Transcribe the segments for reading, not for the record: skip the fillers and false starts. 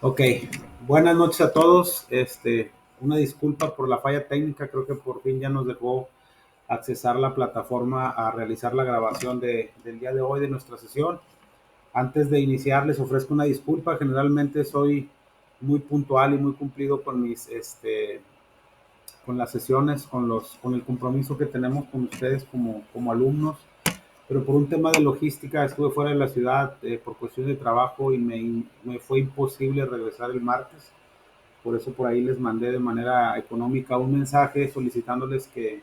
Ok, buenas noches a todos. Una disculpa por la falla técnica, creo que por fin ya nos dejó accesar la plataforma a realizar la grabación del día de hoy de nuestra sesión. Antes de iniciar, les ofrezco una disculpa. Generalmente soy muy puntual y muy cumplido con con las sesiones, con el compromiso que tenemos con ustedes como alumnos, pero por un tema de logística estuve fuera de la ciudad por cuestión de trabajo y me fue imposible regresar el martes. Por eso por ahí les mandé de manera económica un mensaje solicitándoles que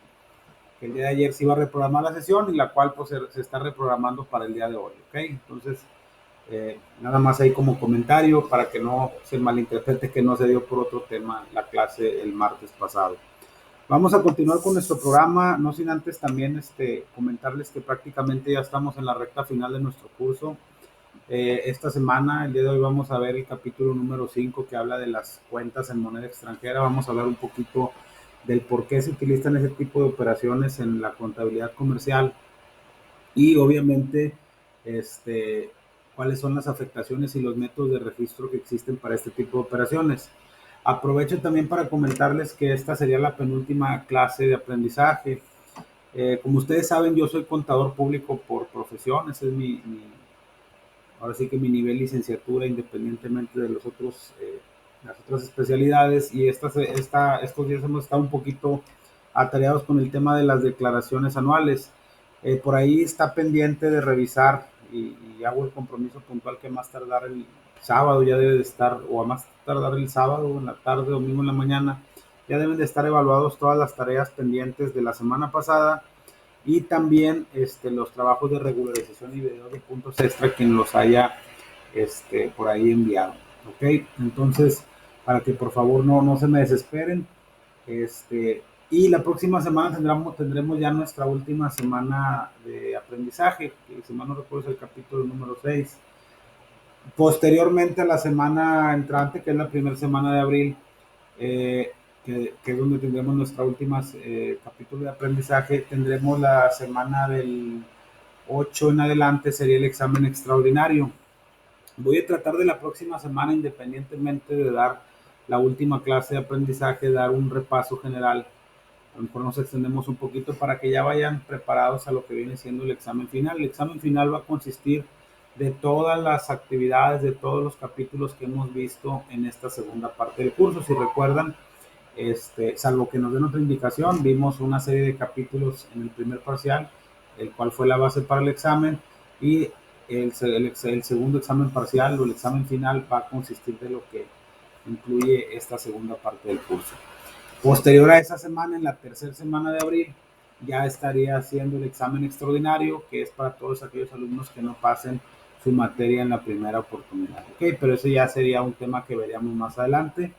el día de ayer se iba a reprogramar la sesión y la cual pues se está reprogramando para el día de hoy, ¿ok? Entonces, nada más ahí como comentario para que no se malinterprete que no se dio por otro tema la clase el martes pasado. Vamos a continuar con nuestro programa, no sin antes también comentarles que prácticamente ya estamos en la recta final de nuestro curso. Esta semana, el día de hoy, vamos a ver el capítulo número 5 que habla de las cuentas en moneda extranjera. Vamos a hablar un poquito del por qué se utilizan ese tipo de operaciones en la contabilidad comercial y obviamente cuáles son las afectaciones y los métodos de registro que existen para este tipo de operaciones. Aprovecho también para comentarles que esta sería la penúltima clase de aprendizaje. Como ustedes saben, yo soy contador público por profesión, ese es ahora sí que mi nivel licenciatura, independientemente de las otras especialidades, y estos días hemos estado un poquito atareados con el tema de las declaraciones anuales. Por ahí está pendiente de revisar y hago el compromiso puntual que más tardar el sábado ya debe de estar, o a más tardar el sábado en la tarde, domingo en la mañana, ya deben de estar evaluados todas las tareas pendientes de la semana pasada y también los trabajos de regularización y video de puntos extra quien los haya por ahí enviado. Ok, entonces para que por favor no se me desesperen. Y la próxima semana tendremos ya nuestra última semana de aprendizaje, que si mal no recuerdo es el capítulo número 6. Posteriormente a la semana entrante, que es la primera semana de abril, eh, que es donde tendremos nuestra última capítulo de aprendizaje, tendremos la semana del 8 en adelante, sería el examen extraordinario. Voy a tratar de la próxima semana, independientemente de dar la última clase de aprendizaje, dar un repaso general. A lo mejor nos extendemos un poquito para que ya vayan preparados a lo que viene siendo el examen final. El examen final va a consistir de todas las actividades, de todos los capítulos que hemos visto en esta segunda parte del curso. Si recuerdan, salvo que nos den otra indicación, vimos una serie de capítulos en el primer parcial, el cual fue la base para el examen, y el segundo examen parcial o el examen final va a consistir de lo que incluye esta segunda parte del curso. Posterior a esa semana, en la tercera semana de abril, ya estaría haciendo el examen extraordinario, que es para todos aquellos alumnos que no pasen su materia en la primera oportunidad. Ok, pero eso ya sería un tema que veríamos más adelante.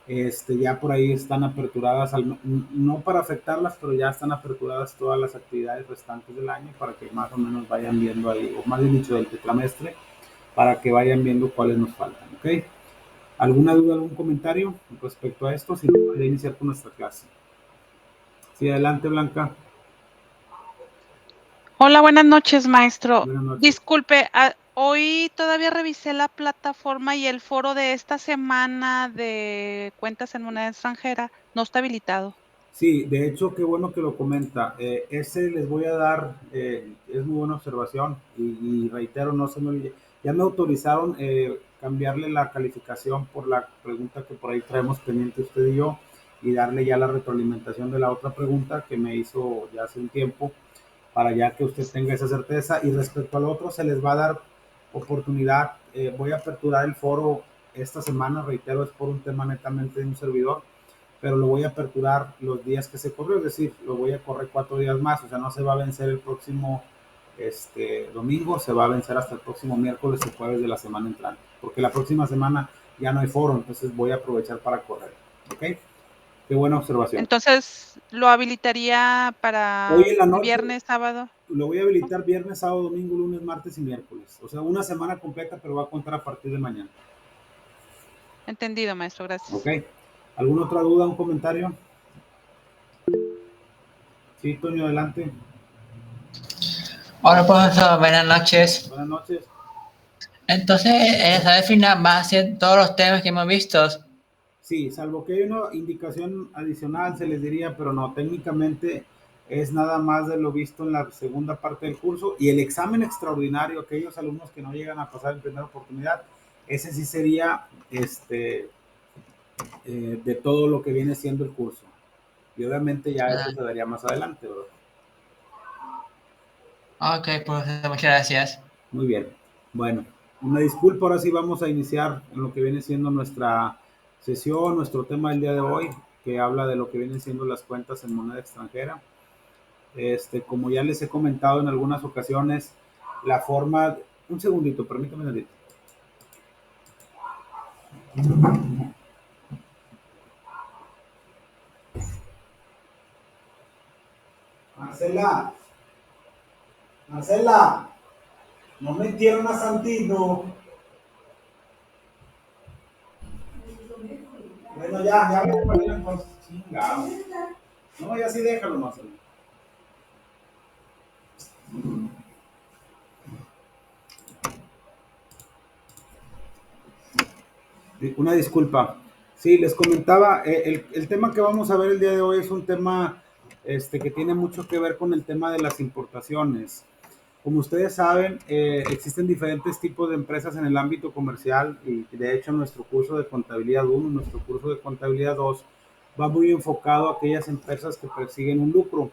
Ya por ahí están aperturadas, no para afectarlas, pero ya están aperturadas todas las actividades restantes del año para que más o menos vayan viendo ahí, o más bien dicho del tetramestre, para que vayan viendo cuáles nos faltan. ¿Ok? ¿Alguna duda, algún comentario respecto a esto? Si no, voy a iniciar con nuestra clase. Sí, adelante, Blanca. Hola, buenas noches, maestro. Buenas noches. Disculpe, hoy todavía revisé la plataforma y el foro de esta semana de cuentas en moneda extranjera no está habilitado. Sí, de hecho, qué bueno que lo comenta. Ese les voy a dar, es muy buena observación y reitero, no se me olvide. Ya me autorizaron cambiarle la calificación por la pregunta que por ahí traemos pendiente usted y yo y darle ya la retroalimentación de la otra pregunta que me hizo ya hace un tiempo para ya que usted tenga esa certeza. Y respecto al otro, se les va a dar oportunidad. Voy a aperturar el foro esta semana, reitero, es por un tema netamente de un servidor, pero lo voy a aperturar los días que se corrió, es decir, lo voy a correr 4 días más, o sea, no se va a vencer el próximo domingo, se va a vencer hasta el próximo miércoles y jueves de la semana entrante, porque la próxima semana ya no hay foro, entonces voy a aprovechar para correr, ¿ok? Qué buena observación. Entonces, ¿lo habilitaría Hoy para en la noche viernes, sábado? lo voy a habilitar viernes, sábado, domingo, lunes, martes y miércoles. O sea, una semana completa, pero va a contar a partir de mañana. Entendido, maestro, ¿Ok? gracias. ¿Alguna otra duda, un comentario? Sí, Toño, adelante. Hola, profesor, buenas noches. Buenas noches. Entonces, al final va a ser todos los temas que hemos visto. Sí, salvo que hay una indicación adicional, se les diría, pero no, técnicamente es nada más de lo visto en la segunda parte del curso y el examen extraordinario, aquellos alumnos que no llegan a pasar en primera oportunidad, ese sí sería de todo lo que viene siendo el curso. Y obviamente ya eso se daría más adelante, ¿verdad? Ok, pues muchas gracias. Muy bien. Bueno, una disculpa, ahora sí vamos a iniciar en lo que viene siendo nuestra sesión, nuestro tema del día de hoy, que habla de lo que vienen siendo las cuentas en moneda extranjera. Como ya les he comentado en algunas ocasiones, la forma... Un segundito, permítame, David. Marcela, Marcela, no metieron a Santino. Bueno, ya me ponen entonces. Chingado. No, ya sí déjalo, Marcela. Una disculpa. Sí, les comentaba, el tema que vamos a ver el día de hoy es un tema que tiene mucho que ver con el tema de las importaciones. Como ustedes saben, existen diferentes tipos de empresas en el ámbito comercial y de hecho nuestro curso de contabilidad 1, nuestro curso de contabilidad 2 va muy enfocado a aquellas empresas que persiguen un lucro.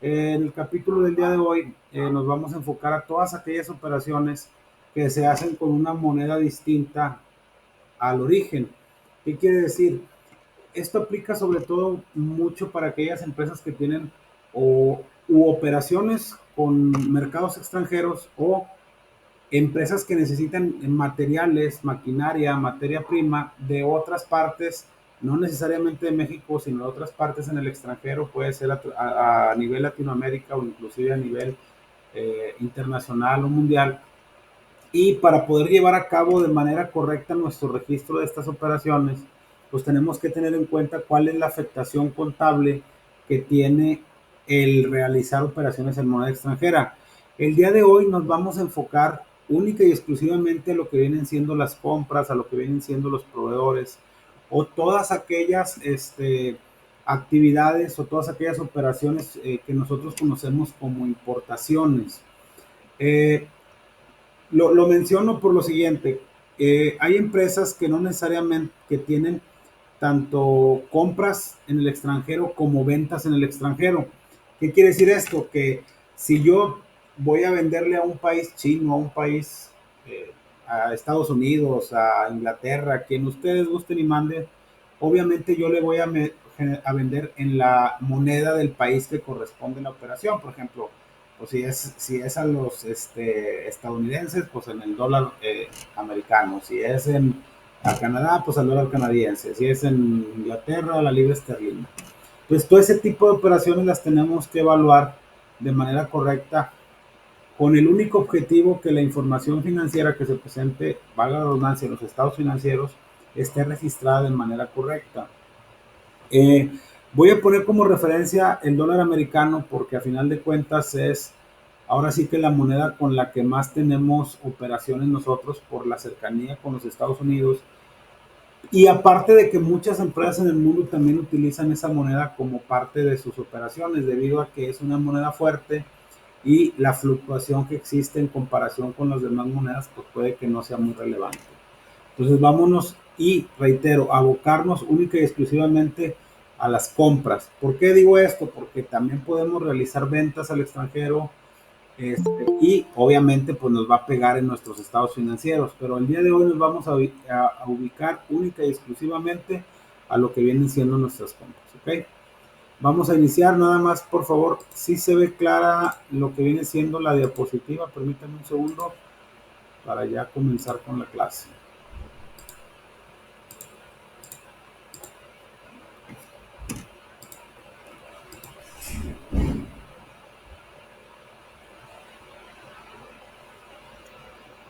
En el capítulo del día de hoy nos vamos a enfocar a todas aquellas operaciones que se hacen con una moneda distinta al origen. ¿Qué quiere decir? Esto aplica sobre todo mucho para aquellas empresas que tienen u operaciones con mercados extranjeros o empresas que necesitan materiales, maquinaria, materia prima de otras partes, no necesariamente de México, sino de otras partes en el extranjero, puede ser a nivel Latinoamérica o inclusive a nivel internacional o mundial. Y para poder llevar a cabo de manera correcta nuestro registro de estas operaciones, pues tenemos que tener en cuenta cuál es la afectación contable que tiene el realizar operaciones en moneda extranjera. El día de hoy nos vamos a enfocar única y exclusivamente a lo que vienen siendo las compras, a lo que vienen siendo los proveedores o todas aquellas actividades o todas aquellas operaciones que nosotros conocemos como importaciones. Eh, lo menciono por lo siguiente, hay empresas que no necesariamente que tienen tanto compras en el extranjero como ventas en el extranjero. ¿Qué quiere decir esto? Que si yo voy a venderle a un país chino, a un país, a Estados Unidos, a Inglaterra, a quien ustedes gusten y manden, obviamente yo le voy a vender en la moneda del país que corresponde a la operación. Por ejemplo, pues si es a los estadounidenses, pues en el dólar americano. Si es a Canadá, pues al dólar canadiense. Si es en Inglaterra, la libra esterlina. Pues todo ese tipo de operaciones las tenemos que evaluar de manera correcta con el único objetivo que la información financiera que se presente, valga la redundancia, en los estados financieros, esté registrada de manera correcta. Eh, Voy a poner como referencia el dólar americano porque a final de cuentas es ahora sí que la moneda con la que más tenemos operaciones nosotros por la cercanía con los Estados Unidos. Y aparte de que muchas empresas en el mundo también utilizan esa moneda como parte de sus operaciones debido a que es una moneda fuerte y la fluctuación que existe en comparación con las demás monedas pues puede que no sea muy relevante. Entonces vámonos y reitero, abocarnos única y exclusivamente a las compras. ¿Por qué digo esto? Porque también podemos realizar ventas al extranjero y obviamente pues nos va a pegar en nuestros estados financieros. Pero el día de hoy nos vamos a ubicar única y exclusivamente a lo que vienen siendo nuestras compras. ¿Ok? Vamos a iniciar nada más, por favor, si se ve clara lo que viene siendo la diapositiva. Permítanme un segundo para ya comenzar con la clase.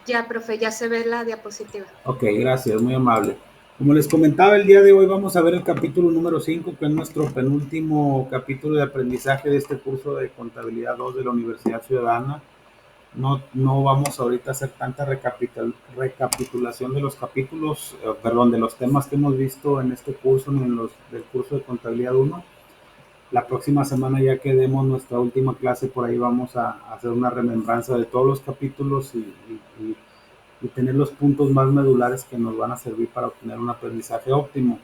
Ya, profe, ya se ve la diapositiva. Ok, gracias, muy amable. Como les comentaba, el día de hoy vamos a ver el capítulo número 5, que es nuestro penúltimo capítulo de aprendizaje de este curso de Contabilidad 2 de la Universidad Ciudadana. no vamos ahorita a hacer tanta recapitulación de los capítulos, de los temas que hemos visto en este curso, ni en los del curso de contabilidad 1. La próxima semana, ya que demos nuestra última clase, por ahí vamos a hacer una remembranza de todos los capítulos y tener los puntos más medulares que nos van a servir para obtener un aprendizaje óptimo.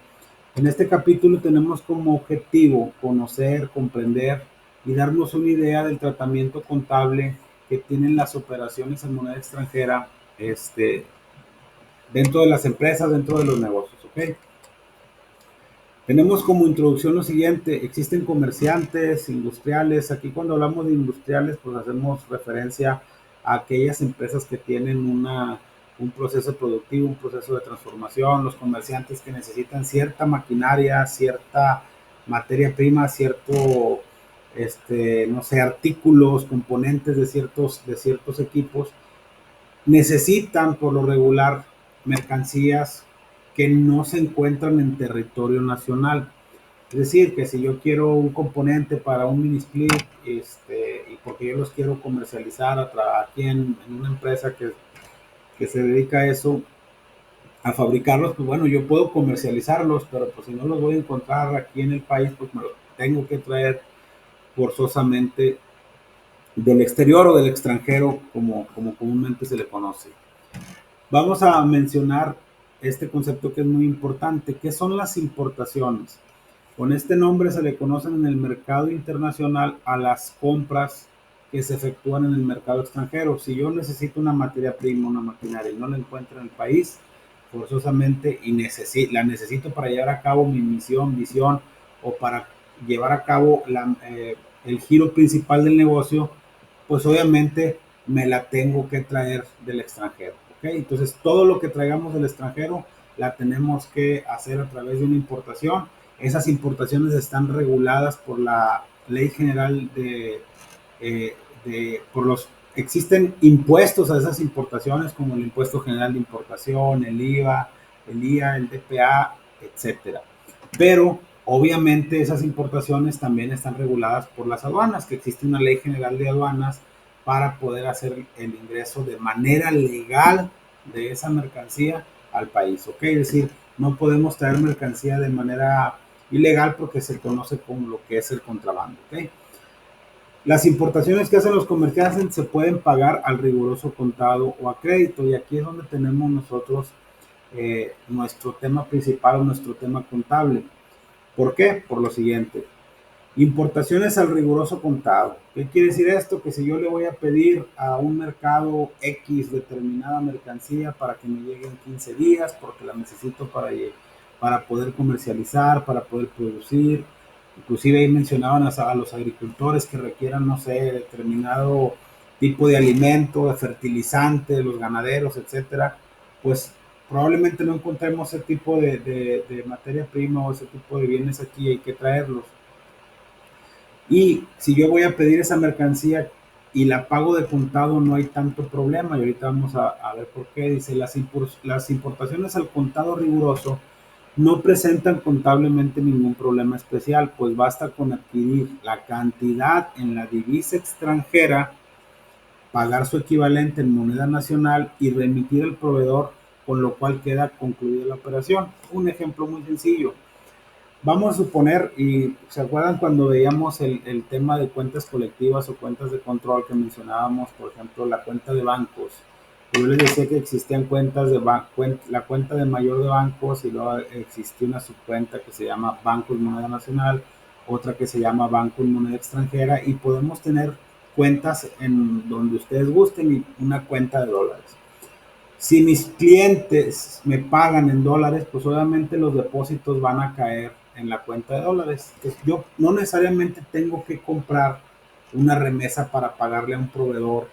En este capítulo tenemos como objetivo conocer, comprender y darnos una idea del tratamiento contable que tienen las operaciones en moneda extranjera dentro de las empresas, dentro de los negocios, ¿ok? Tenemos como introducción lo siguiente: existen comerciantes, industriales. Aquí cuando hablamos de industriales, pues hacemos referencia a aquellas empresas que tienen un proceso productivo, un proceso de transformación. Los comerciantes que necesitan cierta maquinaria, cierta materia prima, cierto, no sé, artículos, componentes de ciertos equipos, necesitan por lo regular mercancías que no se encuentran en territorio nacional. Es decir, que si yo quiero un componente para un mini split, y porque yo los quiero comercializar aquí en una empresa que se dedica a eso, a fabricarlos, pues bueno, yo puedo comercializarlos, pero pues si no los voy a encontrar aquí en el país, pues me los tengo que traer forzosamente del exterior o del extranjero, como comúnmente se le conoce. Vamos a mencionar este concepto que es muy importante. ¿Qué son las importaciones? Con este nombre se le conocen en el mercado internacional a las compras que se efectúan en el mercado extranjero. Si yo necesito una materia prima, una maquinaria y no la encuentro en el país, forzosamente, y la necesito para llevar a cabo mi misión, visión, o para llevar a cabo el giro principal del negocio, pues obviamente me la tengo que traer del extranjero. ¿Okay? Entonces todo lo que traigamos del extranjero la tenemos que hacer a través de una importación. Esas importaciones están reguladas por la Ley General existen impuestos a esas importaciones, como el Impuesto General de Importación, el IVA, el IA, el DPA, etcétera. Pero obviamente esas importaciones también están reguladas por las aduanas, que existe una Ley General de Aduanas para poder hacer el ingreso de manera legal de esa mercancía al país, ¿ok? Es decir, no podemos traer mercancía de manera ilegal porque se conoce como lo que es el contrabando, ¿ok? Las importaciones que hacen los comerciantes se pueden pagar al riguroso contado o a crédito, y aquí es donde tenemos nosotros nuestro tema principal o nuestro tema contable. ¿Por qué? Por lo siguiente: importaciones al riguroso contado. ¿Qué quiere decir esto? Que si yo le voy a pedir a un mercado X determinada mercancía para que me llegue en 15 días, porque la necesito para poder comercializar, para poder producir. Inclusive ahí mencionaban a los agricultores que requieran, no sé, determinado tipo de alimento, de fertilizante, los ganaderos, etcétera, pues probablemente no encontremos ese tipo de materia prima o ese tipo de bienes aquí, hay que traerlos. Y si yo voy a pedir esa mercancía y la pago de contado, no hay tanto problema, y ahorita vamos a ver por qué. Dice: las importaciones al contado riguroso no presentan contablemente ningún problema especial, pues basta con adquirir la cantidad en la divisa extranjera, pagar su equivalente en moneda nacional y remitir al proveedor, con lo cual queda concluida la operación. Un ejemplo muy sencillo. Vamos a suponer, y ¿se acuerdan cuando veíamos el tema de cuentas colectivas o cuentas de control que mencionábamos? Por ejemplo, la cuenta de bancos. Yo les decía que existían cuentas la cuenta de mayor de bancos, y luego existía una subcuenta que se llama Banco en Moneda Nacional, otra que se llama Banco en Moneda Extranjera, y podemos tener cuentas en donde ustedes gusten y una cuenta de dólares. Si mis clientes me pagan en dólares, pues obviamente los depósitos van a caer en la cuenta de dólares. Entonces yo no necesariamente tengo que comprar una remesa para pagarle a un proveedor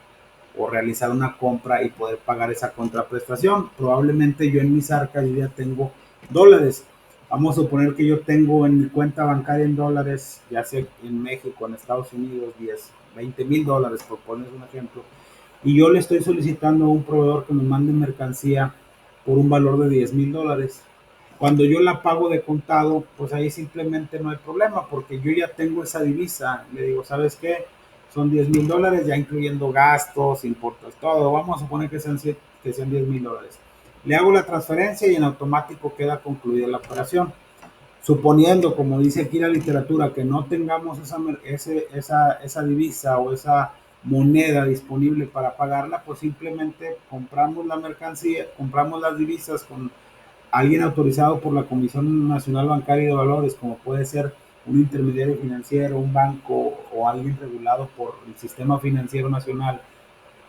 o realizar una compra y poder pagar esa contraprestación. Probablemente yo en mis arcas yo ya tengo dólares. Vamos a suponer que yo tengo en mi cuenta bancaria en dólares, ya sea en México, en Estados Unidos, 20 mil dólares, por poner un ejemplo, y yo le estoy solicitando a un proveedor que me mande mercancía por un valor de 10 mil dólares. Cuando yo la pago de contado, pues ahí simplemente no hay problema, porque yo ya tengo esa divisa. Le digo: ¿sabes qué? son $10,000, ya incluyendo gastos, impuestos, todo. Vamos a suponer que sean $10,000. Le hago la transferencia y en automático queda concluida la operación. Suponiendo, como dice aquí la literatura, que no tengamos esa divisa o esa moneda disponible para pagarla, pues simplemente compramos la mercancía, compramos las divisas con alguien autorizado por la Comisión Nacional Bancaria y de Valores, como puede ser un intermediario financiero, un banco o alguien regulado por el Sistema Financiero Nacional,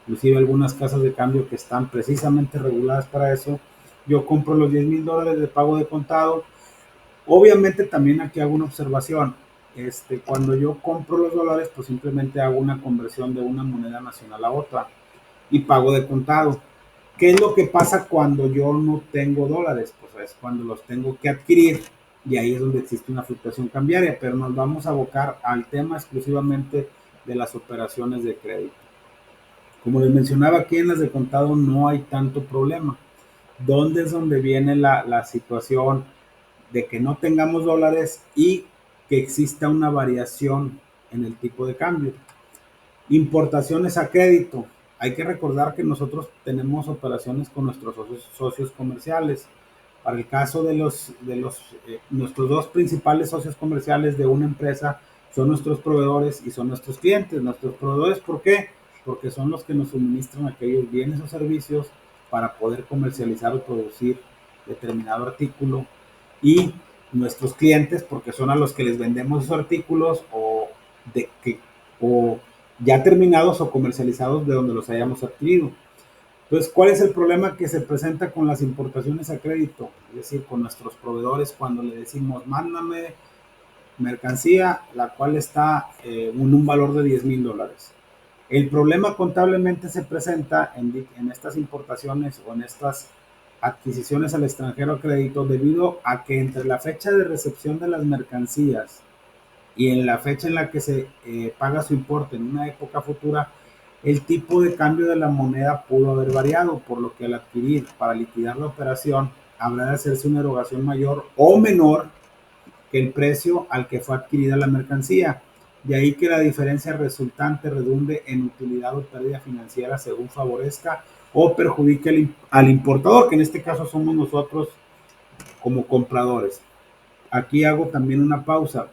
inclusive algunas casas de cambio que están precisamente reguladas para eso. Yo compro los $10,000 de pago de contado. Obviamente también aquí hago una observación. Cuando yo compro los dólares, pues simplemente hago una conversión de una moneda nacional a otra y pago de contado. ¿Qué es lo que pasa cuando yo no tengo dólares? Pues es cuando los tengo que adquirir y ahí es donde existe una fluctuación cambiaria, pero nos vamos a abocar al tema exclusivamente de las operaciones de crédito. Como les mencionaba, aquí en las de contado no hay tanto problema. ¿Dónde es donde viene la situación de que no tengamos dólares y que exista una variación en el tipo de cambio? Importaciones a crédito. Hay que recordar que nosotros tenemos operaciones con nuestros socios comerciales. Para el caso de nuestros dos principales socios comerciales de una empresa son nuestros proveedores y son nuestros clientes. Nuestros proveedores, ¿por qué? Porque son los que nos suministran aquellos bienes o servicios para poder comercializar o producir determinado artículo, y nuestros clientes porque son a los que les vendemos esos artículos o ya terminados o comercializados de donde los hayamos adquirido. Entonces, ¿cuál es el problema que se presenta con las importaciones a crédito? Es decir, con nuestros proveedores cuando le decimos, mándame mercancía, la cual está en un valor de $10,000. El problema contablemente se presenta en estas importaciones o en estas adquisiciones al extranjero a crédito debido a que entre la fecha de recepción de las mercancías y en la fecha en la que se paga su importe en una época futura, el tipo de cambio de la moneda pudo haber variado, por lo que al adquirir para liquidar la operación habrá de hacerse una erogación mayor o menor que el precio al que fue adquirida la mercancía. De ahí que la diferencia resultante redunde en utilidad o pérdida financiera según favorezca o perjudique al importador, que en este caso somos nosotros como compradores. Aquí hago también una pausa.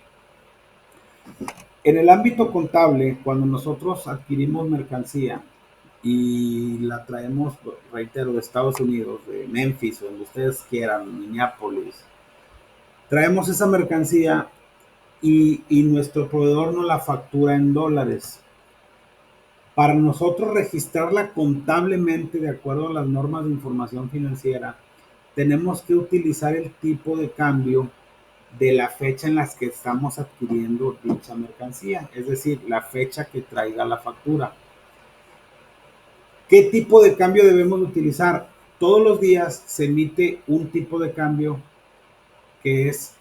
En el ámbito contable, cuando nosotros adquirimos mercancía y la traemos, reitero, de Estados Unidos, de Memphis, o donde ustedes quieran, Minneapolis, traemos esa mercancía y nuestro proveedor nos la factura en dólares. Para nosotros registrarla contablemente de acuerdo a las normas de información financiera, tenemos que utilizar el tipo de cambio de la fecha en la que estamos adquiriendo dicha mercancía, es decir, la fecha que traiga la factura. ¿Qué tipo de cambio debemos utilizar? Todos los días se emite un tipo de cambio que es,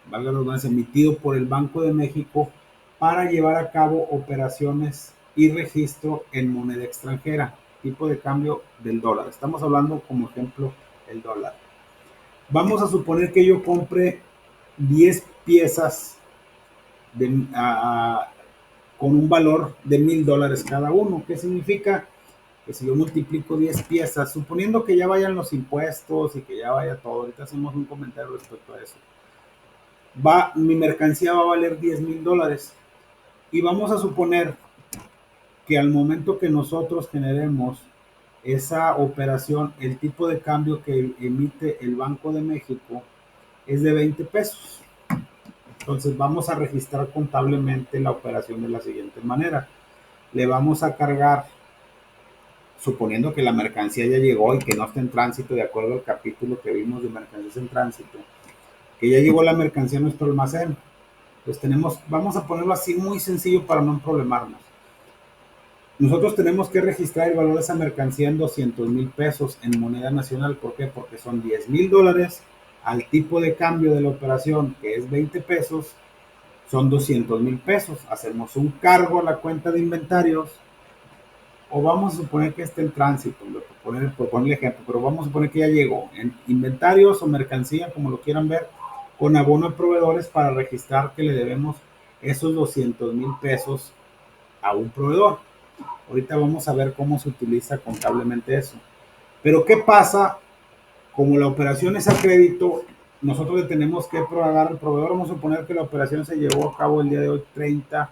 valga la redundancia, emitido por el Banco de México para llevar a cabo operaciones y registro en moneda extranjera, tipo de cambio del dólar. Estamos hablando como ejemplo el dólar. Vamos a suponer que yo compre 10 piezas con un valor de $1,000 cada uno. ¿Qué significa? Que si yo multiplico 10 piezas, suponiendo que ya vayan los impuestos y que ya vaya todo, ahorita hacemos un comentario respecto a eso, mi mercancía va a valer $10,000. Y vamos a suponer que al momento que nosotros generemos esa operación, el tipo de cambio que emite el Banco de México es de 20 pesos. Entonces vamos a registrar contablemente la operación de la siguiente manera. Le vamos a cargar, suponiendo que la mercancía ya llegó y que no está en tránsito, de acuerdo al capítulo que vimos de mercancías en tránsito, que ya llegó la mercancía a nuestro almacén. Pues vamos a ponerlo así muy sencillo para no problemarnos. Nosotros tenemos que registrar el valor de esa mercancía en 200,000 pesos en moneda nacional. ¿Por qué? Porque son $10,000 al tipo de cambio de la operación, que es 20 pesos, son 200,000 pesos. Hacemos un cargo a la cuenta de inventarios, o vamos a suponer que esté en tránsito, por poner ejemplo, pero vamos a suponer que ya llegó en inventarios o mercancía, como lo quieran ver, con abono a proveedores para registrar que le debemos esos 200,000 pesos a un proveedor. Ahorita vamos a ver cómo se utiliza contablemente eso. Pero ¿qué pasa? Como la operación es a crédito, nosotros le tenemos que pagar al proveedor. Vamos a suponer que la operación se llevó a cabo el día de hoy, 30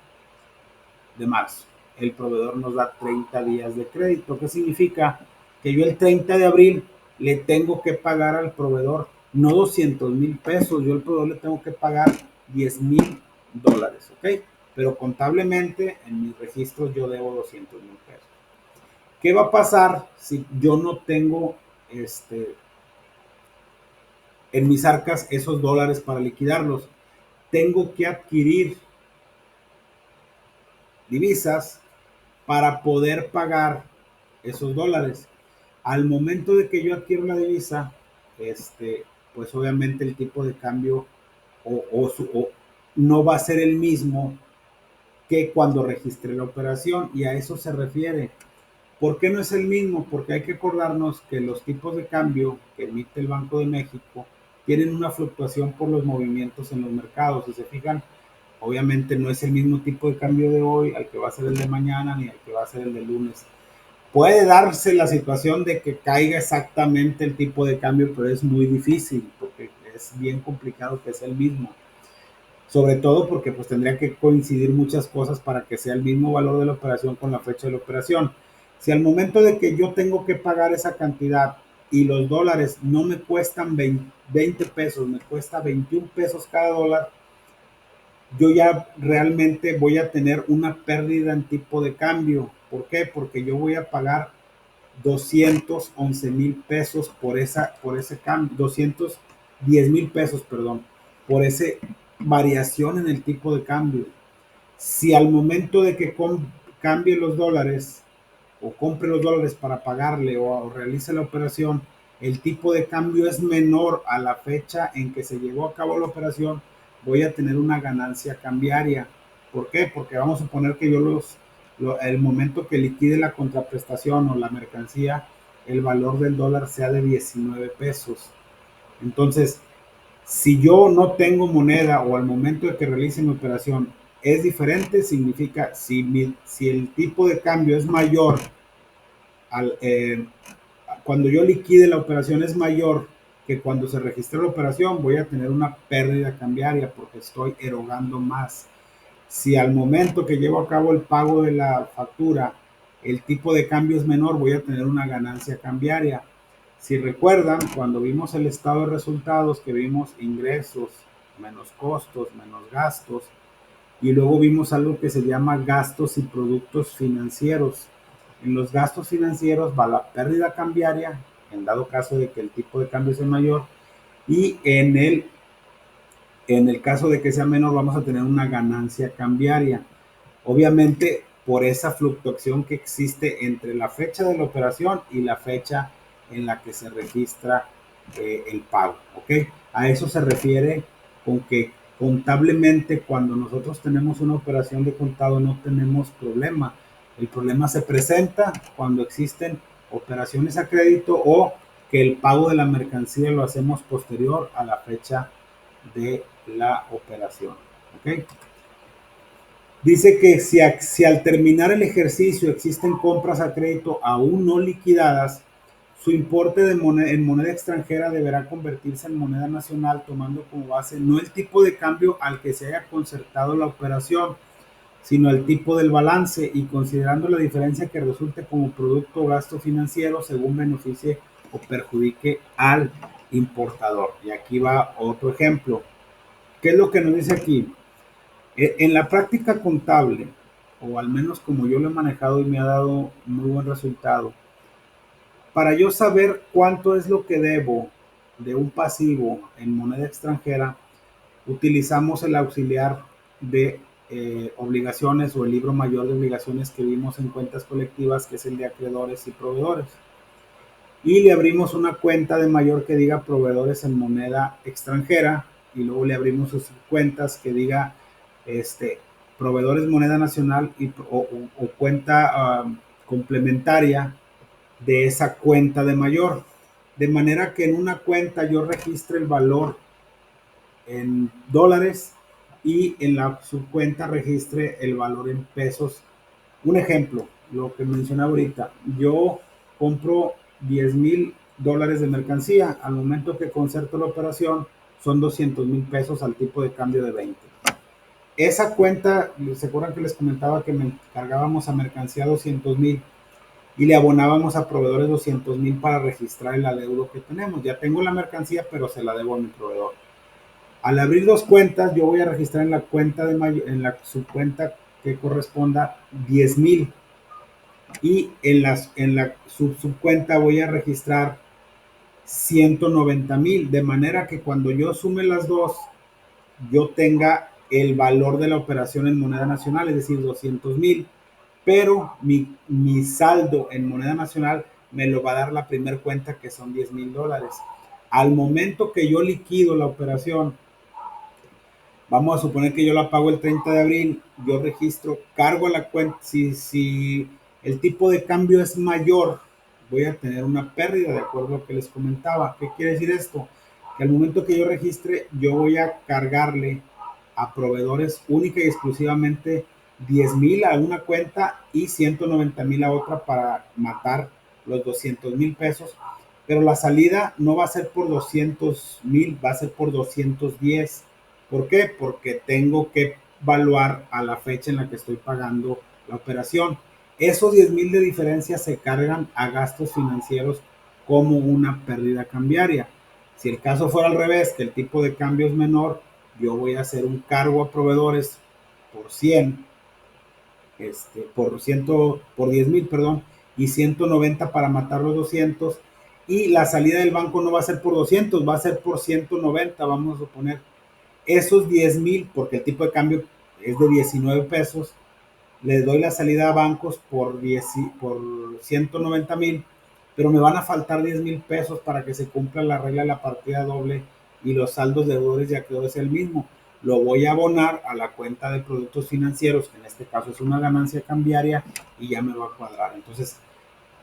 de marzo. El proveedor nos da 30 días de crédito. ¿Qué significa? Que yo el 30 de abril le tengo que pagar al proveedor no 200,000 pesos, yo al proveedor le tengo que pagar $10,000, ¿ok? Pero contablemente en mis registros yo debo 200,000 pesos. ¿Qué va a pasar si yo no tengo en mis arcas esos dólares para liquidarlos? Tengo que adquirir divisas para poder pagar esos dólares. Al momento de que yo adquiero la divisa, pues obviamente el tipo de cambio o no va a ser el mismo que cuando registré la operación, y a eso se refiere. ¿Por qué no es el mismo? Porque hay que acordarnos que los tipos de cambio que emite el Banco de México tienen una fluctuación por los movimientos en los mercados. Si se fijan, obviamente no es el mismo tipo de cambio de hoy al que va a ser el de mañana ni al que va a ser el de lunes. Puede darse la situación de que caiga exactamente el tipo de cambio, pero es muy difícil porque es bien complicado que sea el mismo. Sobre todo porque pues tendría que coincidir muchas cosas para que sea el mismo valor de la operación con la fecha de la operación. Si al momento de que yo tengo que pagar esa cantidad y los dólares no me cuestan 20 pesos, me cuesta 21 pesos cada dólar, yo ya realmente voy a tener una pérdida en tipo de cambio. ¿Por qué? Porque yo voy a pagar 211,000 pesos por ese cambio, 210,000 pesos, perdón, por esa variación en el tipo de cambio. Si al momento de que cambie los dólares o compre los dólares para pagarle o realice la operación, el tipo de cambio es menor a la fecha en que se llevó a cabo la operación, voy a tener una ganancia cambiaria. ¿Por qué? Porque vamos a suponer que yo el momento que liquide la contraprestación o la mercancía, el valor del dólar sea de 19 pesos. Entonces, si yo no tengo moneda o al momento de que realice mi operación es diferente, significa si el tipo de cambio es mayor, cuando yo liquide la operación es mayor que cuando se registró la operación, voy a tener una pérdida cambiaria porque estoy erogando más. Si al momento que llevo a cabo el pago de la factura, el tipo de cambio es menor, voy a tener una ganancia cambiaria. Si recuerdan, cuando vimos el estado de resultados, que vimos ingresos menos costos, menos gastos, y luego vimos algo que se llama gastos y productos financieros. En los gastos financieros va la pérdida cambiaria, en dado caso de que el tipo de cambio sea mayor, y en el caso de que sea menor, vamos a tener una ganancia cambiaria. Obviamente, por esa fluctuación que existe entre la fecha de la operación y la fecha en la que se registra el pago, ¿ok? A eso se refiere con que contablemente cuando nosotros tenemos una operación de contado no tenemos problema. El problema se presenta cuando existen operaciones a crédito o que el pago de la mercancía lo hacemos posterior a la fecha de la operación, ¿ok? Dice que si al terminar el ejercicio existen compras a crédito aún no liquidadas, su importe en moneda extranjera deberá convertirse en moneda nacional tomando como base no el tipo de cambio al que se haya concertado la operación, sino el tipo del balance y considerando la diferencia que resulte como producto o gasto financiero según beneficie o perjudique al importador. Y aquí va otro ejemplo. ¿Qué es lo que nos dice aquí? En la práctica contable, o al menos como yo lo he manejado y me ha dado muy buen resultado, para yo saber cuánto es lo que debo de un pasivo en moneda extranjera, utilizamos el auxiliar de obligaciones o el libro mayor de obligaciones que vimos en cuentas colectivas, que es el de acreedores y proveedores. Y le abrimos una cuenta de mayor que diga proveedores en moneda extranjera y luego le abrimos sus cuentas que diga proveedores moneda nacional o cuenta complementaria de esa cuenta de mayor, de manera que en una cuenta yo registre el valor en dólares y en la subcuenta registre el valor en pesos Un ejemplo, lo que mencioné ahorita, yo compro $10,000 de mercancía, al momento que concerto la operación son 200,000 pesos al tipo de cambio de 20. Esa cuenta, ¿se acuerdan que les comentaba que me cargábamos a mercancía 200,000 y le abonábamos a proveedores 200,000 para registrar el adeudo que tenemos? Ya tengo la mercancía, pero se la debo a mi proveedor. Al abrir dos cuentas, yo voy a registrar en la cuenta en la subcuenta que corresponda 10,000 y en la subcuenta voy a registrar 190,000, de manera que cuando yo sume las dos, yo tenga el valor de la operación en moneda nacional, es decir, 200,000, pero mi saldo en moneda nacional me lo va a dar la primera cuenta, que son $10,000. Al momento que yo liquido la operación, vamos a suponer que yo la pago el 30 de abril, yo registro, cargo la cuenta, si el tipo de cambio es mayor, voy a tener una pérdida, de acuerdo a lo que les comentaba. ¿Qué quiere decir esto? Que al momento que yo registre, yo voy a cargarle a proveedores única y exclusivamente 10,000 a una cuenta y 190,000 a otra, para matar los 200,000 pesos, pero la salida no va a ser por 200,000, va a ser por 210. ¿Por qué? Porque tengo que evaluar a la fecha en la que estoy pagando la operación. Esos 10,000 de diferencia se cargan a gastos financieros como una pérdida cambiaria. Si el caso fuera al revés, que el tipo de cambio es menor, yo voy a hacer un cargo a proveedores por 100, por 10,000, perdón, y 190 para matar los 200, y la salida del banco no va a ser por 200, va a ser por 190, vamos a suponer. Esos 10,000, porque el tipo de cambio es de 19 pesos, les doy la salida a bancos por 190,000, pero me van a faltar 10,000 pesos para que se cumpla la regla de la partida doble y los saldos de deudores y acreedores es el mismo. Lo voy a abonar a la cuenta de productos financieros, que en este caso es una ganancia cambiaria, y ya me va a cuadrar. Entonces,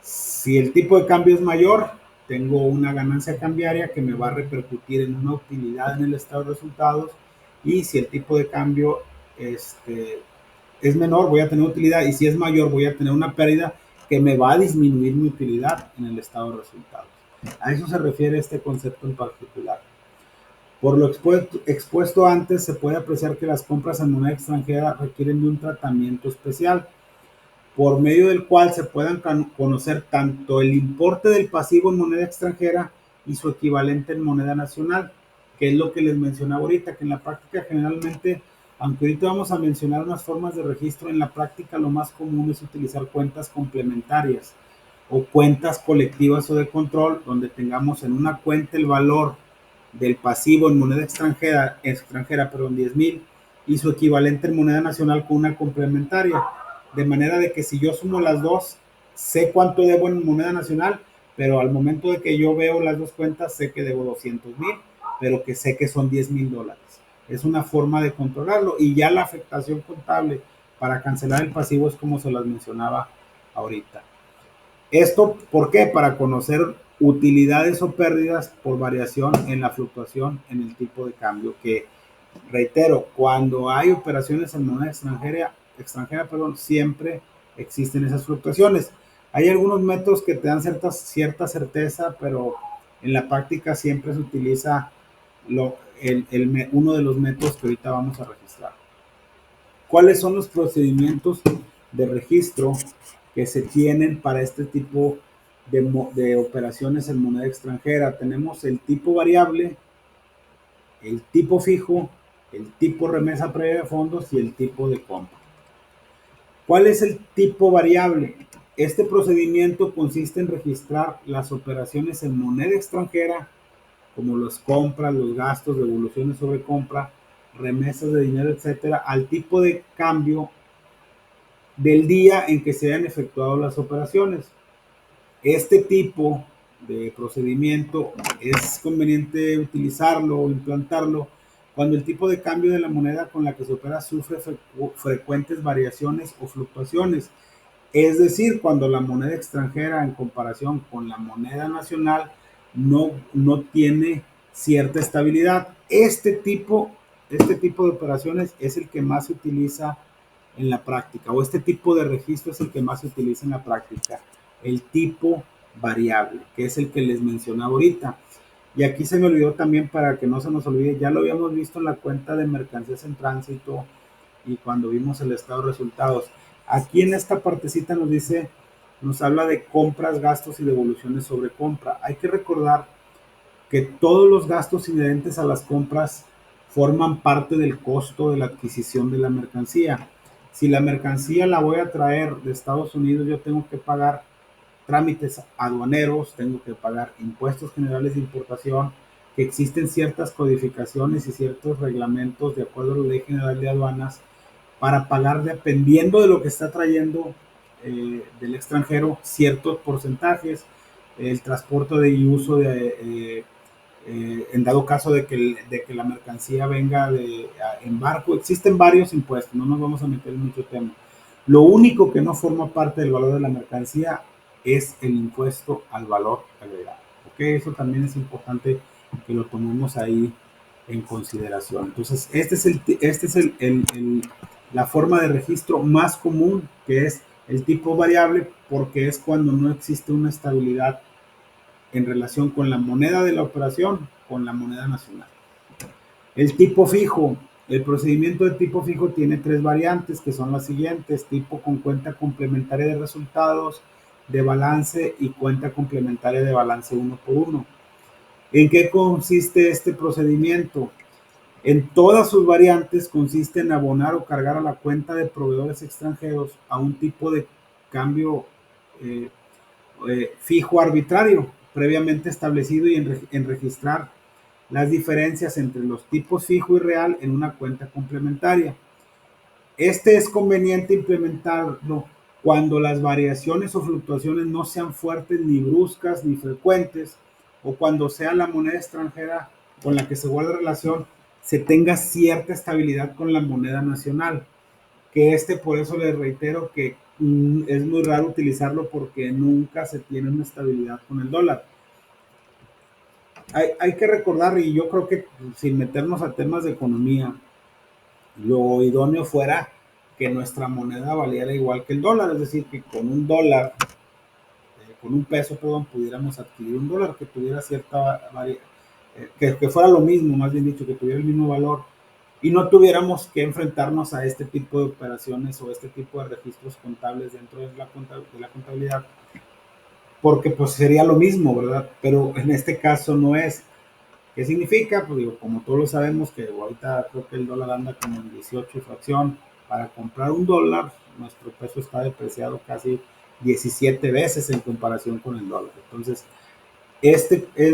si el tipo de cambio es mayor, tengo una ganancia cambiaria que me va a repercutir en una utilidad en el estado de resultados, y si el tipo de cambio es menor, voy a tener utilidad, y si es mayor, voy a tener una pérdida que me va a disminuir mi utilidad en el estado de resultados. A eso se refiere este concepto en particular. Por lo expuesto antes, se puede apreciar que las compras en moneda extranjera requieren de un tratamiento especial, por medio del cual se puedan conocer tanto el importe del pasivo en moneda extranjera y su equivalente en moneda nacional, que es lo que les mencionaba ahorita, que en la práctica generalmente, aunque ahorita vamos a mencionar unas formas de registro, en la práctica lo más común es utilizar cuentas complementarias o cuentas colectivas o de control, donde tengamos en una cuenta el valor del pasivo en moneda extranjera, 10,000, y su equivalente en moneda nacional con una complementaria. De manera de que si yo sumo las dos, sé cuánto debo en moneda nacional, pero al momento de que yo veo las dos cuentas, sé que debo 200,000, pero que sé que son $10,000. Es una forma de controlarlo, y ya la afectación contable para cancelar el pasivo es como se las mencionaba ahorita. Esto, ¿por qué? Para conocer utilidades o pérdidas por variación en la fluctuación en el tipo de cambio, que, reitero, cuando hay operaciones en moneda extranjera, siempre existen esas fluctuaciones. Hay algunos métodos que te dan cierta certeza, pero en la práctica siempre se utiliza uno de los métodos que ahorita vamos a registrar. ¿Cuáles son los procedimientos de registro que se tienen para este tipo de operaciones en moneda extranjera? Tenemos el tipo variable, el tipo fijo, el tipo remesa previa de fondos y el tipo de compra. ¿Cuál es el tipo variable? Este procedimiento consiste en registrar las operaciones en moneda extranjera, como las compras, los gastos, devoluciones sobre compra, remesas de dinero, etcétera, al tipo de cambio del día en que se hayan efectuado las operaciones. Este tipo de procedimiento es conveniente utilizarlo o implantarlo cuando el tipo de cambio de la moneda con la que se opera sufre frecuentes variaciones o fluctuaciones. Es decir, cuando la moneda extranjera en comparación con la moneda nacional no tiene cierta estabilidad. Este tipo de operaciones es el que más se utiliza en la práctica, o este tipo de registro es el que más se utiliza en la práctica, el tipo variable, que es el que les mencionaba ahorita. Y aquí se me olvidó también, para que no se nos olvide, ya lo habíamos visto en la cuenta de mercancías en tránsito y cuando vimos el estado de resultados. Aquí en esta partecita nos dice, nos habla de compras, gastos y devoluciones sobre compra. Hay que recordar que todos los gastos inherentes a las compras forman parte del costo de la adquisición de la mercancía. Si la mercancía la voy a traer de Estados Unidos, yo tengo que pagar trámites aduaneros, tengo que pagar impuestos generales de importación, que existen ciertas codificaciones y ciertos reglamentos de acuerdo a la Ley General de Aduanas para pagar, dependiendo de lo que está trayendo del extranjero, ciertos porcentajes, el transporte y uso en dado caso de que la mercancía venga en barco. Existen varios impuestos, no nos vamos a meter en mucho tema. Lo único que no forma parte del valor de la mercancía es el impuesto al valor agregado. ¿Okay? Eso también es importante que lo tomemos ahí en consideración. Entonces, esta es la forma de registro más común, que es el tipo variable, porque es cuando no existe una estabilidad en relación con la moneda de la operación, con la moneda nacional. El tipo fijo. El procedimiento de tipo fijo tiene 3 variantes, que son las siguientes: tipo con cuenta complementaria de resultados, de balance y cuenta complementaria de balance uno por uno. ¿En qué consiste este procedimiento? En todas sus variantes consiste en abonar o cargar a la cuenta de proveedores extranjeros a un tipo de cambio fijo arbitrario previamente establecido y en registrar las diferencias entre los tipos fijo y real en una cuenta complementaria. Este es conveniente implementarlo cuando las variaciones o fluctuaciones no sean fuertes, ni bruscas, ni frecuentes, o cuando sea la moneda extranjera con la que se guarda relación se tenga cierta estabilidad con la moneda nacional. Que por eso les reitero que es muy raro utilizarlo, porque nunca se tiene una estabilidad con el dólar. Hay que recordar, y yo creo que sin meternos a temas de economía, lo idóneo fuera que nuestra moneda valiera igual que el dólar, es decir, que con un dólar, con un peso, perdón, pudiéramos adquirir un dólar que tuviera cierta que fuera lo mismo, más bien dicho, que tuviera el mismo valor, y no tuviéramos que enfrentarnos a este tipo de operaciones o este tipo de registros contables dentro de la contabilidad, porque pues sería lo mismo, ¿verdad? Pero en este caso no es. ¿Qué significa? Pues digo, como todos lo sabemos, que ahorita creo que el dólar anda como en 18 fracción. Para comprar un dólar, nuestro peso está depreciado casi 17 veces en comparación con el dólar. Entonces,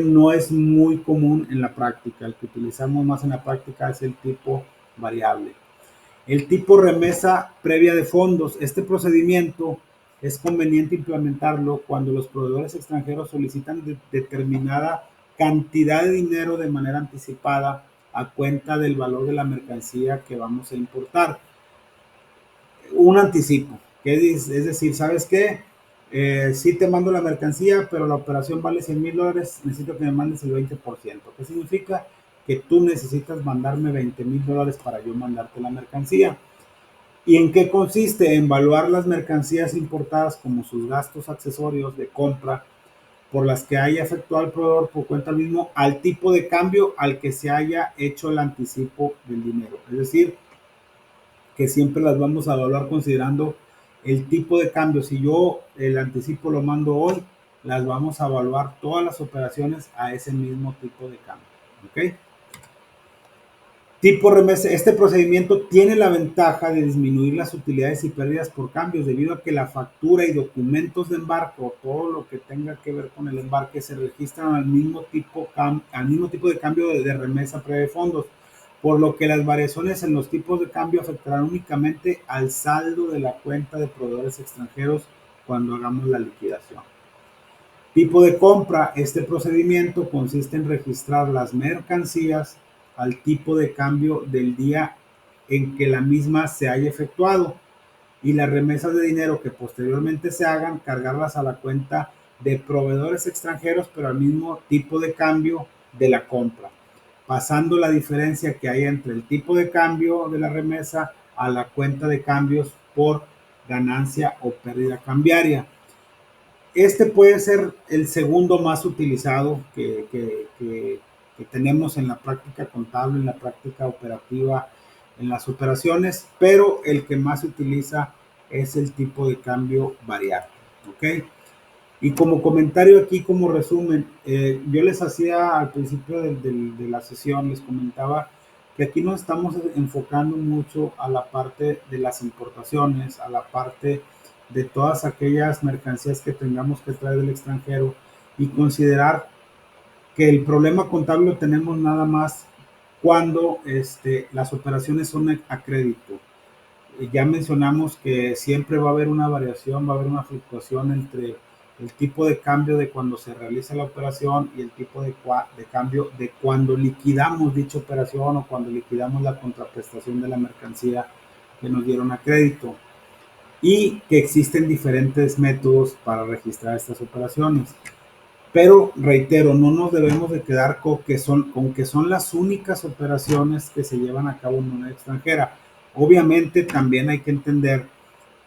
no es muy común en la práctica. El que utilizamos más en la práctica es el tipo variable. El tipo remesa previa de fondos. Este procedimiento es conveniente implementarlo cuando los proveedores extranjeros solicitan determinada cantidad de dinero de manera anticipada a cuenta del valor de la mercancía que vamos a importar. Un anticipo, es decir, ¿sabes qué? Sí te mando la mercancía, pero la operación vale $100,000, necesito que me mandes el 20%. ¿Qué significa? Que tú necesitas mandarme $20,000 para yo mandarte la mercancía. ¿Y en qué consiste? En evaluar las mercancías importadas como sus gastos accesorios de compra por las que haya efectuado el proveedor por cuenta mismo, al tipo de cambio al que se haya hecho el anticipo del dinero. Es decir, que siempre las vamos a evaluar considerando el tipo de cambio. Si yo el anticipo lo mando hoy, las vamos a evaluar todas las operaciones a ese mismo tipo de cambio. ¿Ok? Tipo remesa. Este procedimiento tiene la ventaja de disminuir las utilidades y pérdidas por cambios, debido a que la factura y documentos de embarque, o todo lo que tenga que ver con el embarque, se registran al mismo tipo de cambio de remesa previa de fondos, por lo que las variaciones en los tipos de cambio afectarán únicamente al saldo de la cuenta de proveedores extranjeros cuando hagamos la liquidación. Tipo de compra. Este procedimiento consiste en registrar las mercancías al tipo de cambio del día en que la misma se haya efectuado, y las remesas de dinero que posteriormente se hagan, cargarlas a la cuenta de proveedores extranjeros, pero al mismo tipo de cambio de la compra, pasando la diferencia que hay entre el tipo de cambio de la remesa a la cuenta de cambios por ganancia o pérdida cambiaria. Este puede ser el segundo más utilizado que tenemos en la práctica contable, en la práctica operativa, en las operaciones, pero el que más se utiliza es el tipo de cambio variable. ¿Ok? Y como comentario aquí, como resumen, yo les hacía al principio de la sesión, les comentaba que aquí nos estamos enfocando mucho a la parte de las importaciones, a la parte de todas aquellas mercancías que tengamos que traer del extranjero y considerar que el problema contable lo tenemos nada más cuando las operaciones son a crédito. Ya mencionamos que siempre va a haber una variación, va a haber una fluctuación entre el tipo de cambio de cuando se realiza la operación y el tipo de cambio de cuando liquidamos dicha operación o cuando liquidamos la contraprestación de la mercancía que nos dieron a crédito, y que existen diferentes métodos para registrar estas operaciones. Pero reitero, no nos debemos de quedar con que son las únicas operaciones que se llevan a cabo en moneda extranjera. Obviamente también hay que entender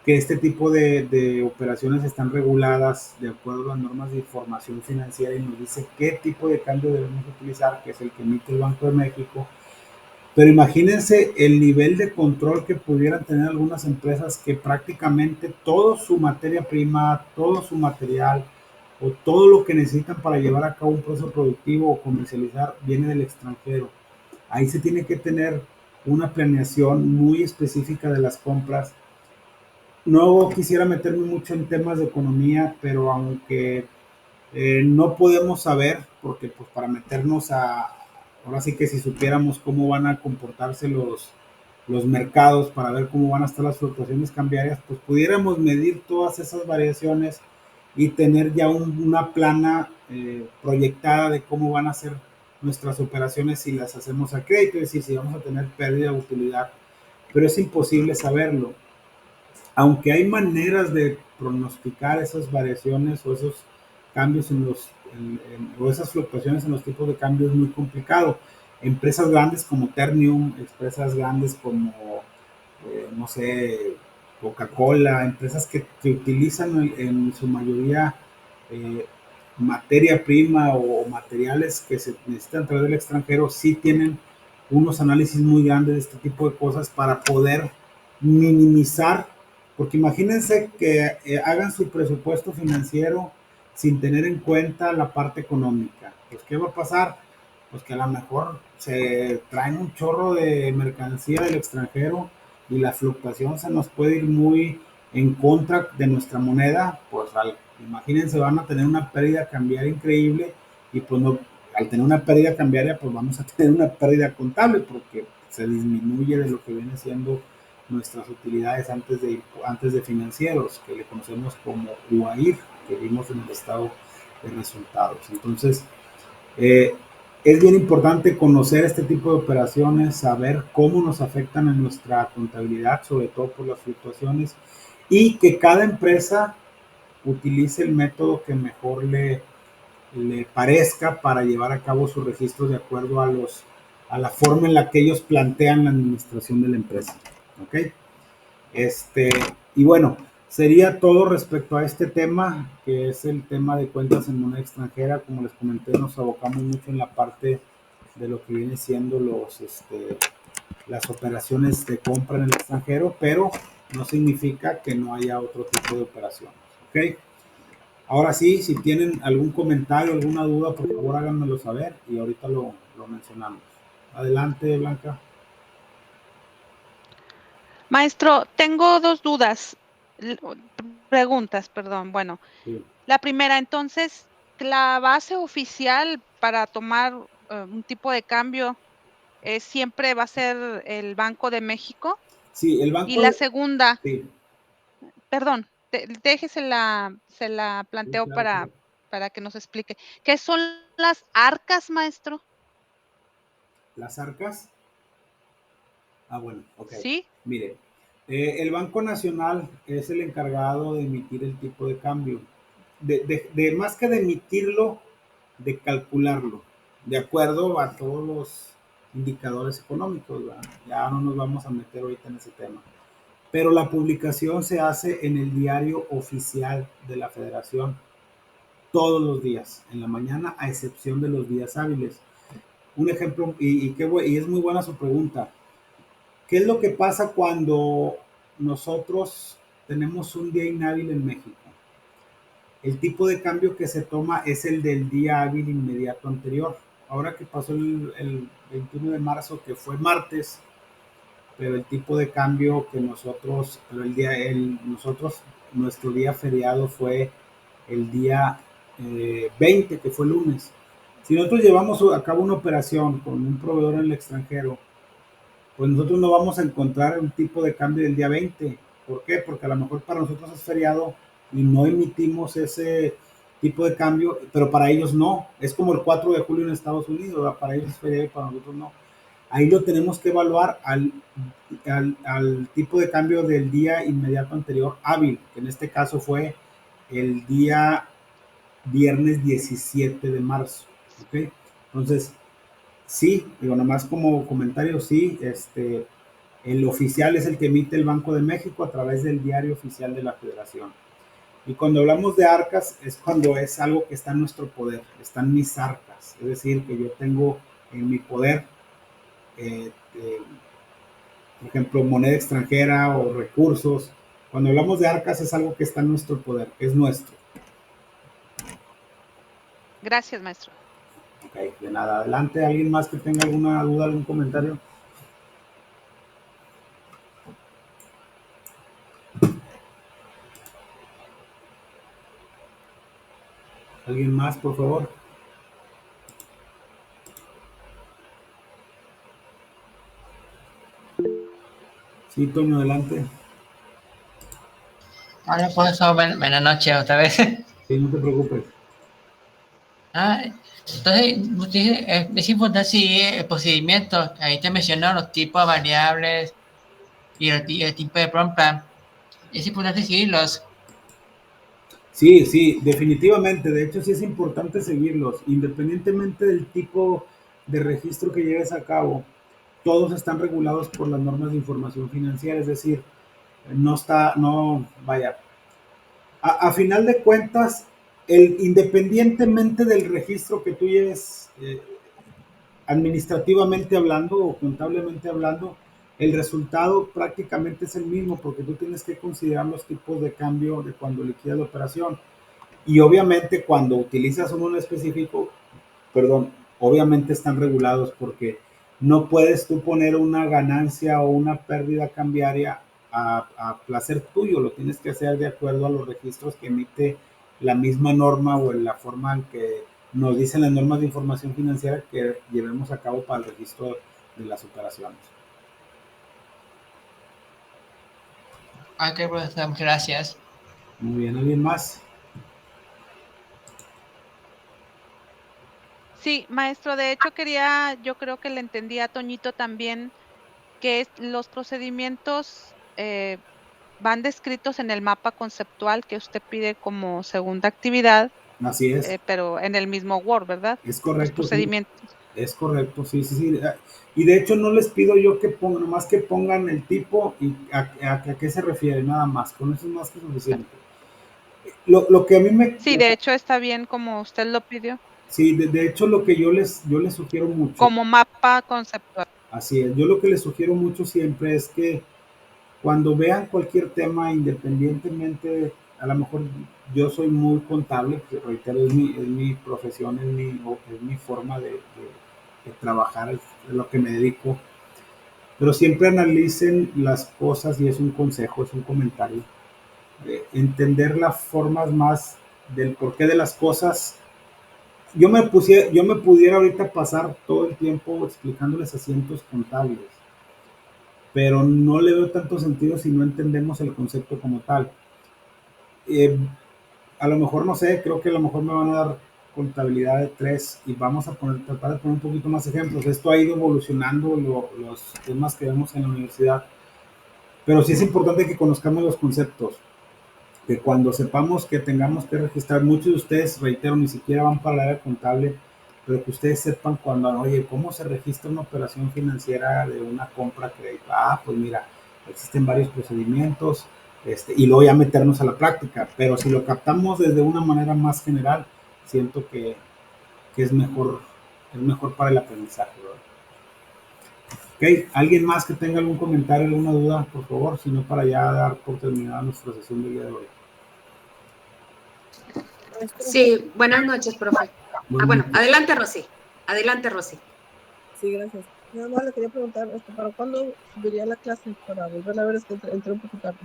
que este tipo de operaciones están reguladas de acuerdo a las normas de información financiera y nos dice qué tipo de cambio debemos utilizar, que es el que emite el Banco de México. Pero imagínense el nivel de control que pudieran tener algunas empresas que prácticamente toda su materia prima, todo su material o todo lo que necesitan para llevar a cabo un proceso productivo o comercializar viene del extranjero. Ahí se tiene que tener una planeación muy específica de las compras. No quisiera meterme mucho en temas de economía, pero aunque no podemos saber, porque pues para meternos ahora sí que si supiéramos cómo van a comportarse los mercados para ver cómo van a estar las fluctuaciones cambiarias, pues pudiéramos medir todas esas variaciones y tener ya una plana proyectada de cómo van a ser nuestras operaciones si las hacemos a crédito, es decir, si vamos a tener pérdida de utilidad, pero es imposible saberlo. Aunque hay maneras de pronosticar esas variaciones o esos cambios o esas fluctuaciones en los tipos de cambio, es muy complicado. Empresas grandes como Ternium, empresas grandes como, no sé, Coca-Cola, empresas que utilizan en su mayoría eh, materia prima o materiales que se necesitan traer del extranjero, sí tienen unos análisis muy grandes de este tipo de cosas para poder minimizar, porque imagínense que hagan su presupuesto financiero sin tener en cuenta la parte económica. Pues, ¿qué va a pasar? Pues que a lo mejor se traen un chorro de mercancía del extranjero y la fluctuación se nos puede ir muy en contra de nuestra moneda, pues imagínense, van a tener una pérdida cambiaria increíble y pues no, al tener una pérdida cambiaria, pues vamos a tener una pérdida contable porque se disminuye de lo que viene siendo nuestras utilidades antes de financieros, que le conocemos como UAIR, que vimos en el estado de resultados. Entonces, es bien importante conocer este tipo de operaciones, saber cómo nos afectan en nuestra contabilidad, sobre todo por las fluctuaciones, y que cada empresa utilice el método que mejor le parezca para llevar a cabo sus registros de acuerdo a la forma en la que ellos plantean la administración de la empresa. ¿Ok? Y bueno, sería todo respecto a este tema, que es el tema de cuentas en moneda extranjera. Como les comenté, nos abocamos mucho en la parte de lo que viene siendo las operaciones de compra en el extranjero, pero no significa que no haya otro tipo de operaciones. ¿Ok? Ahora sí, si tienen algún comentario, alguna duda, por favor háganmelo saber y ahorita lo mencionamos. Adelante, Blanca. Maestro, tengo dos dudas, preguntas, perdón. Bueno, Sí. la primera, entonces, la base oficial para tomar un tipo de cambio siempre va a ser el Banco de México. Sí, el Y banco. la segunda, Sí, perdón, se la sí, planteo claro, claro. para que nos explique. ¿Qué son las arcas, maestro? Las arcas. Ah, bueno, ok. ¿Sí? Mire, el Banco Nacional es el encargado de emitir el tipo de cambio. De más que de emitirlo, de calcularlo, de acuerdo a todos los indicadores económicos, ¿verdad? Ya no nos vamos a meter ahorita en ese tema. pero la publicación se hace en el diario oficial de la Federación todos los días, en la mañana, a excepción de los días hábiles. Un ejemplo, y es muy buena su pregunta. ¿Qué es lo que pasa cuando nosotros tenemos un día inhábil en México? El tipo de cambio que se toma es el del día hábil inmediato anterior. Ahora que pasó el 21 de marzo, que fue martes, pero el tipo de cambio que nosotros, pero nuestro día feriado fue el día 20, que fue lunes. Si nosotros llevamos a cabo una operación con un proveedor en el extranjero, pues nosotros no vamos a encontrar un tipo de cambio del día 20. ¿Por qué? Porque a lo mejor para nosotros es feriado y no emitimos ese tipo de cambio, pero para ellos no. Es como el 4 de julio en Estados Unidos, ¿verdad? Para ellos es feriado y para nosotros no. Ahí lo tenemos que evaluar al tipo de cambio del día inmediato anterior hábil, que en este caso fue el día viernes 17 de marzo. ¿Ok? Entonces, sí, digo, nomás como comentario, sí, el oficial es el que emite el Banco de México a través del diario oficial de la Federación. Y cuando hablamos de arcas, es cuando es algo que está en nuestro poder, están mis arcas, es decir, que yo tengo en mi poder, por ejemplo, moneda extranjera o recursos. Cuando hablamos de arcas es algo que está en nuestro poder, es nuestro. Gracias, maestro. Ok, de nada. Adelante, ¿alguien más que tenga alguna duda, algún comentario? ¿Alguien más, por favor? Sí, Toño, adelante. Hola, profesor, buenas noches otra vez. Sí, no te preocupes. Entonces, es importante seguir el procedimiento. Ahí te mencionó los tipos de variables y el tipo de prompt plan. Es importante seguirlos. Sí, sí, definitivamente. De hecho, sí es importante seguirlos. Independientemente del tipo de registro que lleves a cabo, todos están regulados por las normas de información financiera. Es decir, vaya. A final de cuentas, independientemente del registro que tú lleves, administrativamente hablando o contablemente hablando, el resultado prácticamente es el mismo porque tú tienes que considerar los tipos de cambio de cuando liquidas la operación. Y obviamente cuando utilizas uno en específico, perdón, obviamente están regulados porque no puedes tú poner una ganancia o una pérdida cambiaria a placer tuyo, lo tienes que hacer de acuerdo a los registros que emite la misma norma o en la forma en que nos dicen las normas de información financiera que llevemos a cabo para el registro de las operaciones. Ok, profesor, muchas gracias. Muy bien, ¿alguien más? Sí, maestro, de hecho yo creo que le entendí a Toñito también que los procedimientos van descritos en el mapa conceptual que usted pide como segunda actividad, Así es. pero en el mismo Word, ¿verdad? Es Los correcto, sí. procedimientos. Es correcto, sí, sí, sí. Y de hecho no les pido yo que pongan, nomás que pongan el tipo y a qué se refiere, nada más. Con eso es más que suficiente. Lo que a mí me... Sí, de hecho está bien como usted lo pidió. Sí, de hecho lo que yo les sugiero mucho. Como mapa conceptual. Así es, yo lo que les sugiero mucho siempre es que cuando vean cualquier tema, independientemente, a lo mejor yo soy muy contable, que reitero, es mi profesión, es mi forma de trabajar, es lo que me dedico, pero siempre analicen las cosas y es un consejo, es un comentario, entender las formas más del porqué de las cosas. Yo me pudiera ahorita pasar todo el tiempo explicándoles asientos contables, pero no le veo tanto sentido si no entendemos el concepto como tal. A lo mejor, no sé, creo que a lo mejor me van a dar contabilidad de 3 y vamos a tratar de poner un poquito más ejemplos. Esto ha ido evolucionando los temas que vemos en la universidad, pero sí es importante que conozcamos los conceptos, que cuando sepamos que tengamos que registrar, muchos de ustedes, reitero, ni siquiera van para el área contable, pero que ustedes sepan cuando, oye, ¿cómo se registra una operación financiera de una compra crédito? Pues mira, existen varios procedimientos, y luego ya meternos a la práctica, pero si lo captamos desde una manera más general, siento que es mejor para el aprendizaje, ¿verdad? Ok, ¿alguien más que tenga algún comentario, alguna duda, por favor? Si no, para ya dar por terminada nuestra sesión del día de hoy. Sí, buenas noches, profe. Bueno, adelante, Rosy. Adelante, Rosy. Sí, gracias. Nada más le quería preguntar, ¿para cuándo subiría la clase? Para volverla a ver, es que entré un poco tarde.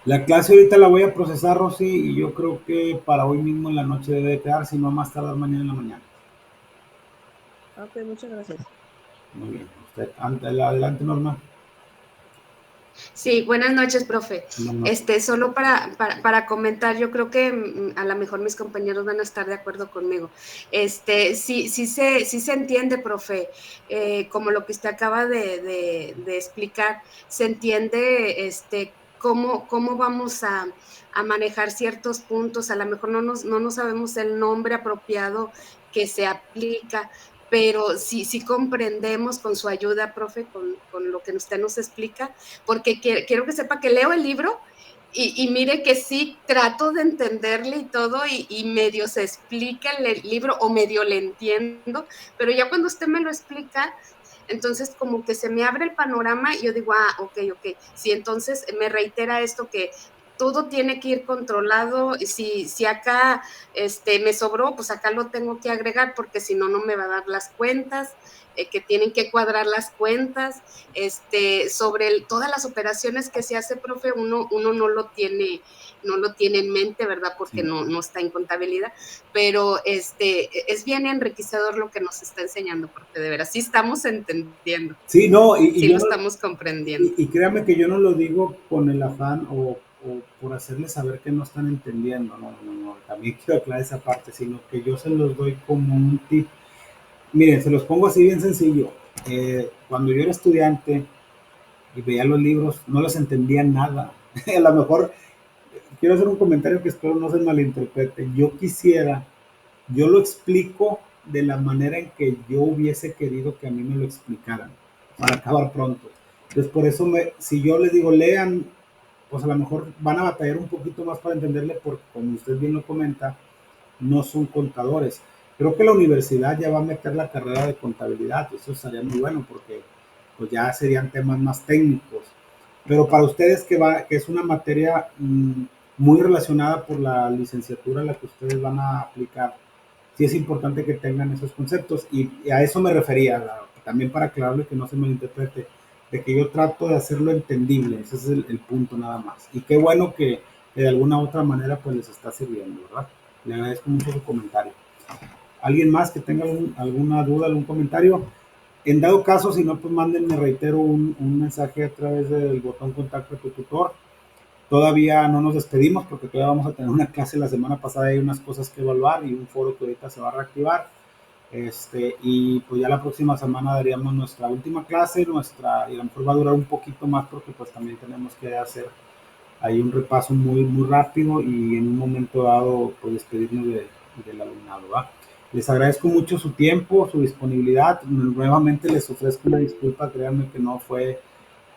La clase ahorita la voy a procesar, Rosy, y yo creo que para hoy mismo en la noche debe quedar, si no más tardar mañana en la mañana. Ok, muchas gracias. Muy bien. Usted, adelante, Norma. Sí, buenas noches, profe. Solo para comentar, yo creo que a lo mejor mis compañeros van a estar de acuerdo conmigo. Sí se entiende, profe, como lo que usted acaba de explicar, se entiende cómo vamos a manejar ciertos puntos. A lo mejor no nos sabemos el nombre apropiado que se aplica, pero sí comprendemos con su ayuda, profe, con lo que usted nos explica, porque quiero que sepa que leo el libro y mire que sí trato de entenderle y todo, y medio se explica el libro o medio le entiendo, pero ya cuando usted me lo explica, entonces como que se me abre el panorama y yo digo, ok, sí, entonces me reitera esto que todo tiene que ir controlado. Si acá me sobró, pues acá lo tengo que agregar, porque si no, no me va a dar las cuentas, que tienen que cuadrar las cuentas. Sobre todas las operaciones que se hace, profe, uno no lo tiene en mente, ¿verdad? Porque sí, no está en contabilidad, pero es bien enriquecedor lo que nos está enseñando, profe, de veras, sí estamos entendiendo. Sí, no, sí lo estamos comprendiendo. Y créame que yo no lo digo con el afán o por hacerles saber que no están entendiendo, no, también quiero aclarar esa parte, sino que yo se los doy como un tip. Miren, se los pongo así bien sencillo. Cuando yo era estudiante y veía los libros, no les entendía nada. A lo mejor quiero hacer un comentario que espero no se malinterprete. Yo lo explico de la manera en que yo hubiese querido que a mí me lo explicaran, para acabar pronto. Entonces, por eso, si yo les digo, lean, pues a lo mejor van a batallar un poquito más para entenderle, porque como usted bien lo comenta, no son contadores. Creo que la universidad ya va a meter la carrera de contabilidad, eso sería muy bueno, porque pues ya serían temas más técnicos. Pero para ustedes que es una materia muy relacionada por la licenciatura a la que ustedes van a aplicar, sí es importante que tengan esos conceptos, y a eso me refería, también para aclararle que no se malinterprete, de que yo trato de hacerlo entendible, ese es el punto nada más. Y qué bueno que de alguna u otra manera pues les está sirviendo, ¿verdad? Le agradezco mucho su comentario. ¿Alguien más que tenga alguna duda, algún comentario? En dado caso, si no, pues mándenme, reitero, un mensaje a través del botón contacto a tu tutor. Todavía no nos despedimos porque todavía vamos a tener una clase la semana pasada, hay unas cosas que evaluar y un foro que ahorita se va a reactivar. Y pues ya la próxima semana daríamos nuestra última clase, y a lo mejor va a durar un poquito más porque pues también tenemos que hacer ahí un repaso muy, muy rápido y en un momento dado pues despedirnos del alumnado, ¿va? Les agradezco mucho su tiempo, su disponibilidad. Nuevamente les ofrezco una disculpa, créanme que no fue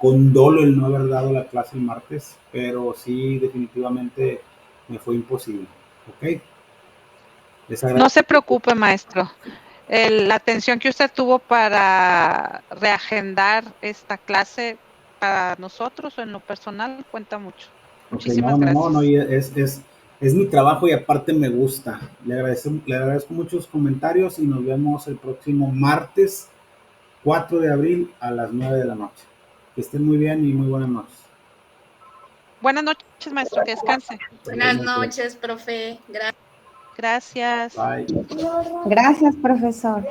con dolo el no haber dado la clase el martes, pero sí definitivamente me fue imposible, ¿ok? No se preocupe, maestro. La atención que usted tuvo para reagendar esta clase para nosotros o en lo personal cuenta mucho. Muchísimas gracias. No, es mi trabajo y aparte me gusta. Le agradezco muchos comentarios y nos vemos el próximo martes 4 de abril a las 9 de la noche. Que estén muy bien y muy buenas noches. Buenas noches, maestro, que descanse. Buenas noches, profe. Gracias. Bye. Gracias, profesor.